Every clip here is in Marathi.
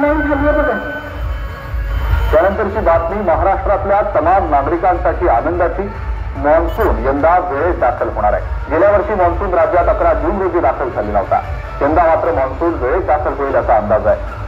ऑनलाईन झाली आहे बघा. त्यानंतरची बातमी यंदाच्या तमाम नागरिकांसाठी आनंदाची. मॉन्सून यंदा वेळेत दाखल होणार आहे. गेल्या वर्षी मॉन्सून राज्यात 11 जून रोजी दाखल झालेला होता. यंदा मात्र मॉन्सून वेळेत दाखल होईल असा अंदाज आहे.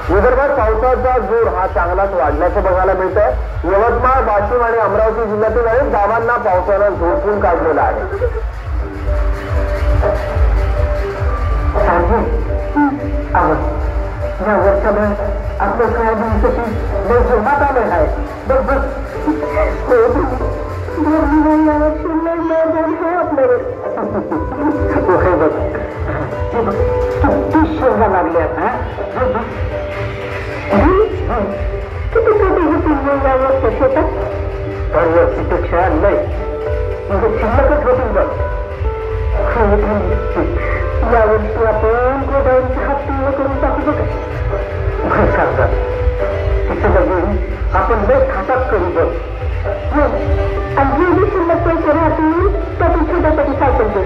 विदर्भात पावसाचा जोर हा चांगलाच वाढल्याचं बघायला मिळतंय. यवतमाळ, वाशिम आणि अमरावती जिल्ह्यातील अनेक गावांना पावसानं झोडपून काढलेलं आहे. या वर्षाला आपलं सोयाबीनसाठी जोमात आलं आहे. शेंगा लागल्यात. किती कधी होतील या वर्ष शेतात? दरवर्षीपेक्षा लय म्हणजे शिल्लकच होतील बघ. या वर्षी आपण गोदावरीचे हत्ती करून टाकू बघा. सांगतात तिचं लगेच आपण लय खातात करू बघ. आणि जे शिल्लक पैसे राहतील त्यातून छोट्यासाठी सायकल दे.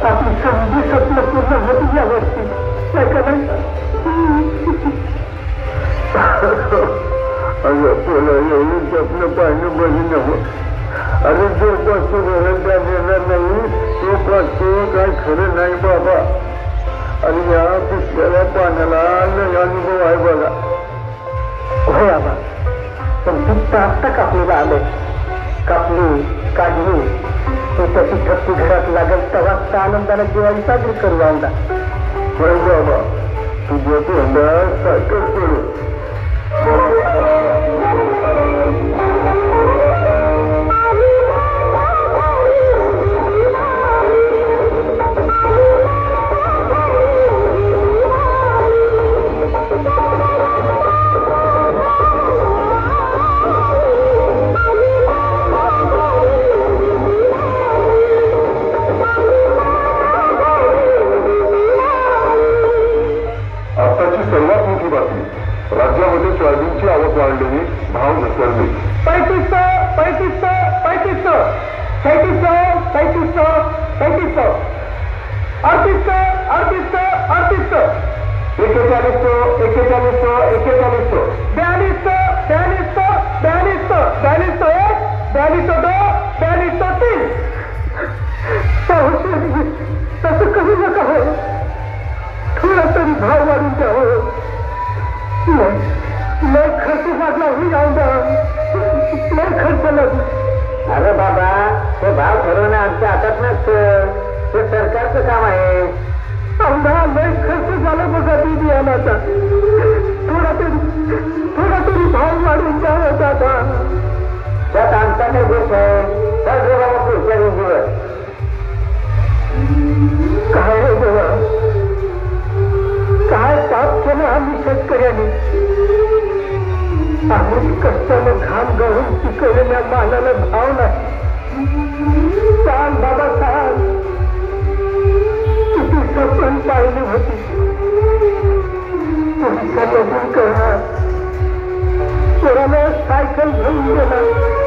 आपली संधी स्वप्न पूर्ण होती या वर्षी. एवढी स्वप्न पाहिजे बरी नव्हतं. अरे जो पाचतो घरात येणार नाही तो पाचतो काय खरं नाही बाबा. आणि या पिशव्याला पाण्याला अनुभव आहे बघा. हो बाबा, पण फक्त आत्ता कापणीला आलं. कापणी काढणी त्याची ठप्पी घरात लागेल तेव्हा आनंदाला दिवाळी साजरी करू. आमदा होय बाबा, तुझ्या तोंडात साखर पडू. राज्यामध्ये सोयाबीनची आवक वाढली, भाव घसरले. 3500 तसं करू नका हो. थोडा तरी भाव वाढून द्या हो. लय खर्च वाढला होईल. लय खर्च लागला. अरे बाबा, ते भाव ठरवणं आमच्या हातात नसतं. ते सरकारचं काम आहे. आमदा लय खर्च झाला बघा बियाणाचा. थोडा तरी भाव वाढून द्यावा दादा. त्यात आमचा काही दोष आहे. तर बाबा पुढच्या दिवस काय हो देवा, काय पाप केलं आम्ही शेतकऱ्यांनी. आम्ही कष्टानं घाम गळून पिकवलेल्या मालाला भाव नाही. सांग बाबा सांग, किती स्वप्न पाहिली होती. तुमच्या लग्न करा, पोराला सायकल घेऊन गेला.